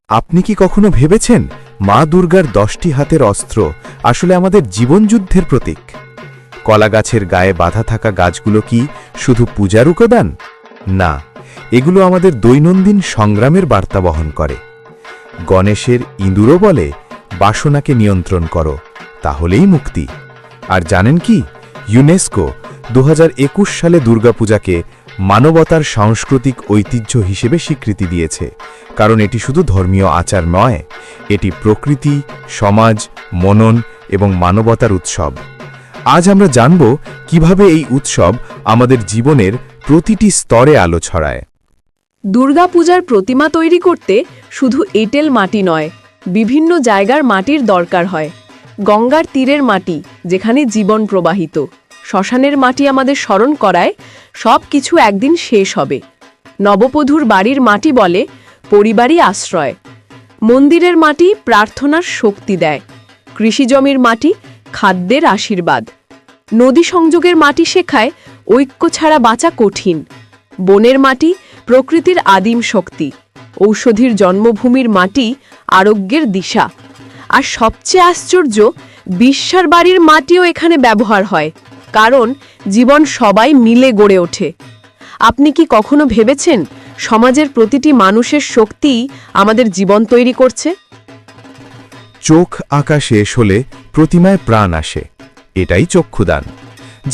আপনি কি কখনো ভেবেছেন মা দুর্গার 10টি হাতের অস্ত্র আসলে আমাদের জীবনযুদ্ধের প্রতীক? কলাগাছের গায়ে বাঁধা থাকা গাছগুলো কি শুধু পূজার উপাদান? না, এগুলো আমাদের দৈনন্দিন সংগ্রামের বার্তা বহন করে। গণেশের ইঁদুরও বলে, বাসনাকে নিয়ন্ত্রণ করো, তাহলেই মুক্তি। আর জানেন কি, ইউনেস্কো 2021 সালে দুর্গাপূজাকে মানবতার সাংস্কৃতিক ঐতিহ্য হিসেবে স্বীকৃতি দিয়েছে, কারণ এটি শুধু ধর্মীয় আচার নয়, এটি প্রকৃতি, সমাজ, মনন এবং মানবতার উৎসব। আজ আমরা জানব কিভাবে এই উৎসব আমাদের জীবনের প্রতিটি স্তরে আলো ছড়ায়। দুর্গাপূজার প্রতিমা তৈরি করতে শুধু এঁটেল মাটি নয়, বিভিন্ন জায়গার মাটির দরকার হয়। গঙ্গার তীরের মাটি, যেখানে জীবন প্রবাহিত। শ্মশানের মাটি আমাদের স্মরণ করায় সব কিছু একদিন শেষ হবে। নববধূর বাড়ির মাটি বলে পরিবারই আশ্রয়। মন্দিরের মাটি প্রার্থনার শক্তি দেয়। কৃষিজমির মাটি খাদ্যের আশীর্বাদ। নদী সংযোগের মাটি শেখায় ঐক্য ছাড়া বাঁচা কঠিন। বনের মাটি প্রকৃতির আদিম শক্তি। ঔষধির জন্মভূমির মাটি আরোগ্যের দিশা। আর সবচেয়ে আশ্চর্য, বিশ্বার বাড়ির মাটিও এখানে ব্যবহার হয়, কারণ জীবন সবাই মিলে গড়ে ওঠে। আপনি কি কখনো ভেবেছেন সমাজের প্রতিটি মানুষের শক্তিই আমাদের জীবন তৈরি করছে? চোখ আঁকা শেষ হলে প্রতিমায় প্রাণ আসে, এটাই চক্ষুদান,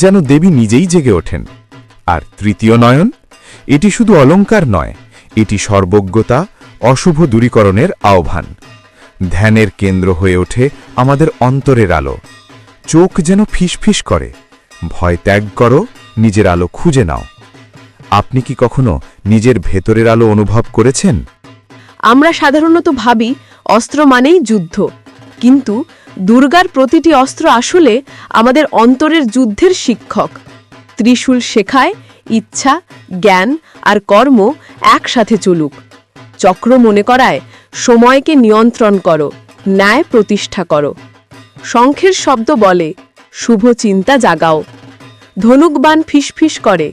যেন দেবী নিজেই জেগে ওঠেন। আর তৃতীয় নয়ন, এটি শুধু অলঙ্কার নয়, এটি সর্বজ্ঞতা, অশুভ দূরীকরণের আহ্বান। ধ্যানের কেন্দ্র হয়ে ওঠে আমাদের অন্তরের আলো। চোখ যেন ফিসফিস করে, ভয় ত্যাগ করো, নিজের আলো খুঁজে নাও। আপনি কি কখনো নিজের ভেতরের আলো অনুভব করেছেন? আমরা সাধারণত ভাবি অস্ত্র মানেই যুদ্ধ, কিন্তু দুর্গার প্রতিটি অস্ত্র আসলে আমাদের অন্তরের যুদ্ধের শিক্ষক। ত্রিশূল শেখায় ইচ্ছা, জ্ঞান আর কর্ম একসাথে চলুক। চক্র মনে করায় সময়কে নিয়ন্ত্রণ করো, ন্যায় প্রতিষ্ঠা করো। শঙ্খের শব্দ বলে শুভ চিন্তা জাগাও। ধনুকবাণ ফিসফিস করে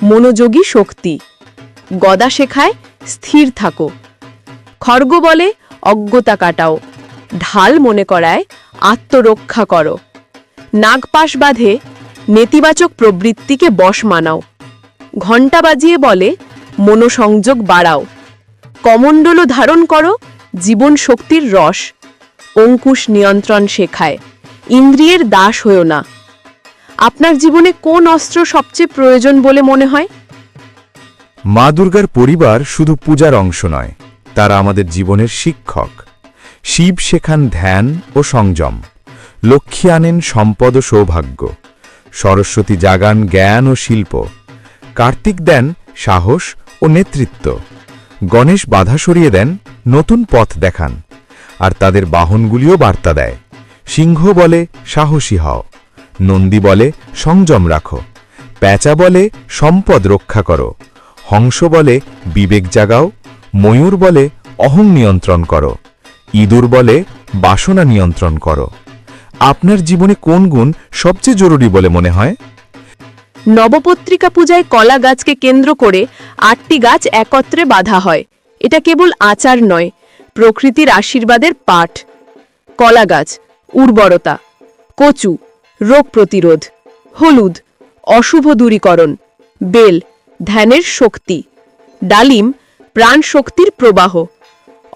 মনোযোগী শক্তি। গদা শেখায় স্থির থাকো। খড়গ বলে অজ্ঞতা কাটাও। ঢাল মনে করায় আত্মরক্ষা করো। নাগপাশ বাঁধে নেতিবাচক প্রবৃত্তিকে বশ মানাও। ঘণ্টা বাজিয়ে বলে মনোসংযোগ বাড়াও। কমণ্ডল ধারণ করো জীবন শক্তির রস। অঙ্কুশ নিয়ন্ত্রণ শেখায় ইন্দ্রিয়ের দাস হয়েও না। আপনার জীবনে কোন অস্ত্র সবচেয়ে প্রয়োজন বলে মনে হয়? মা দুর্গার পরিবার শুধু পূজার অংশ নয়, তারা আমাদের জীবনের শিক্ষক। শিব শেখান ধ্যান ও সংযম। লক্ষ্মী আনেন সম্পদ ও সৌভাগ্য। সরস্বতী জাগান জ্ঞান ও শিল্প। কার্তিক দেন সাহস ও নেতৃত্ব। গণেশ বাধা সরিয়ে দেন, নতুন পথ দেখান। আর তাদের বাহনগুলিও বার্তা দেয়। সিংহ বলে সাহসী হও। নন্দী বলে সংযম রাখো। প্যাঁচা বলে সম্পদ রক্ষা করো। হংস বলে বিবেক জাগাও। ময়ূর বলে অহং নিয়ন্ত্রণ করো। ইঁদুর বলে বাসনা নিয়ন্ত্রণ করো। আপনার জীবনে কোন গুণ সবচেয়ে জরুরি বলে মনে হয়? নবপত্রিকা পূজায় কলা গাছকে কেন্দ্র করে 8টি গাছ একত্রে বাঁধা হয়। এটা কেবল আচার নয়, প্রকৃতির আশীর্বাদের পাঠ। কলা গাছ উর্বরতা, কচু রোগ প্রতিরোধ, হলুদ অশুভ দূরীকরণ, বেল ধ্যানের শক্তি, ডালিম প্রাণ শক্তির প্রবাহ,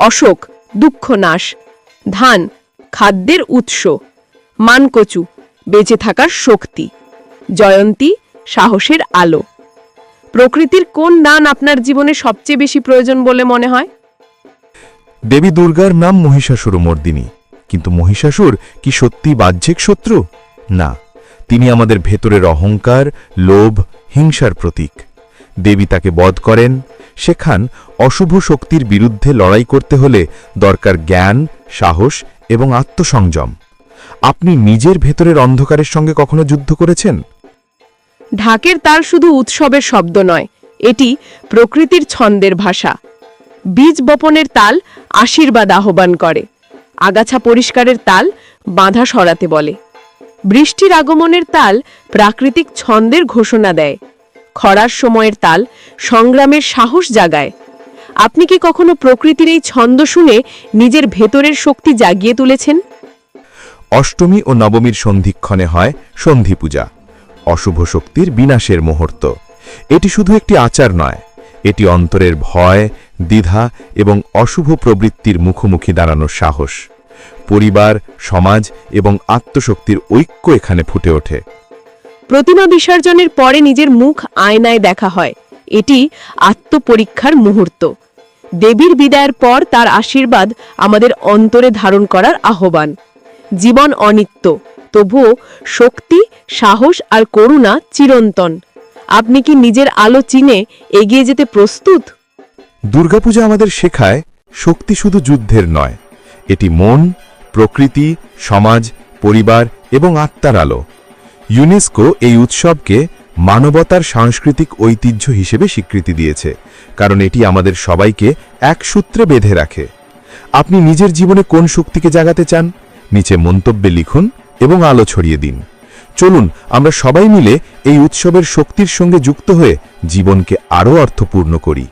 অশোক দুঃখ নাশ, ধান খাদ্যের উৎস, মানকচু বেঁচে থাকার শক্তি, জয়ন্তী সাহসের আলো। প্রকৃতির কোন দান আপনার জীবনে সবচেয়ে বেশি প্রয়োজন বলে মনে হয়? দেবী দুর্গার নাম মহিষাসুর মর্দিনী, কিন্তু মহিষাসুর কি সত্যি বাহ্যিক শত্রু? না, তিনি আমাদের ভেতরের অহংকার, লোভ, হিংসার প্রতীক। দেবী তাকে বধ করেন, শেখান অশুভ শক্তির বিরুদ্ধে লড়াই করতে হলে দরকার জ্ঞান, সাহস এবং আত্মসংযম। আপনি নিজের ভেতরের অন্ধকারের সঙ্গে কখনো যুদ্ধ করেছেন? ঢাকের তাল শুধু উৎসবের শব্দ নয়, এটি প্রকৃতির ছন্দের ভাষা। বীজ বপনের তাল আশীর্বাদ আহ্বান করে। আগাছা পরিষ্কারের তাল বাধা সরাতে বলে। বৃষ্টির আগমনের তাল প্রাকৃতিক ছন্দের ঘোষণা দেয়। খরার সময়ের তাল সংগ্রামের সাহস জাগায়। আপনি কি কখনো প্রকৃতির এই ছন্দ শুনে নিজের ভেতরের শক্তি জাগিয়ে তুলেছেন? অষ্টমী ও নবমীর সন্ধিক্ষণে হয় সন্ধি পূজা, অশুভ শক্তির বিনাশের মুহূর্ত। এটি শুধু একটি আচার নয়, এটি অন্তরের ভয়, দ্বিধা এবং অশুভ প্রবৃত্তির মুখোমুখি দাঁড়ানোর সাহস। পরিবার, সমাজ এবং আত্মশক্তির ঐক্য এখানে ফুটে ওঠে। প্রতিমা বিসর্জনের পরে নিজের মুখ আয়নায় দেখা হয়, এটি আত্মপরীক্ষার মুহূর্ত। দেবীর বিদায়ের পর তার আশীর্বাদ আমাদের অন্তরে ধারণ করার আহ্বান। জীবন অনিত্য, তবুও শক্তি, সাহস আর করুণা চিরন্তন। আপনি কি নিজের আলো চিনে এগিয়ে যেতে প্রস্তুত? দুর্গাপূজা আমাদের শেখায় শক্তি শুধু যুদ্ধের নয়, এটি মন, প্রকৃতি, সমাজ, পরিবার এবং আত্মার আলো। ইউনেস্কো এই উৎসবকে মানবতার সাংস্কৃতিক ঐতিহ্য হিসেবে স্বীকৃতি দিয়েছে, কারণ এটি আমাদের সবাইকে এক সূত্রে বেঁধে রাখে। আপনি নিজের জীবনে কোন শক্তিকে জাগাতে চান? নিচে মন্তব্যে লিখুন এবং আলো ছড়িয়ে দিন। চলুন আমরা সবাই মিলে এই উৎসবের শক্তির সঙ্গে যুক্ত হয়ে জীবনকে আরও অর্থপূর্ণ করি।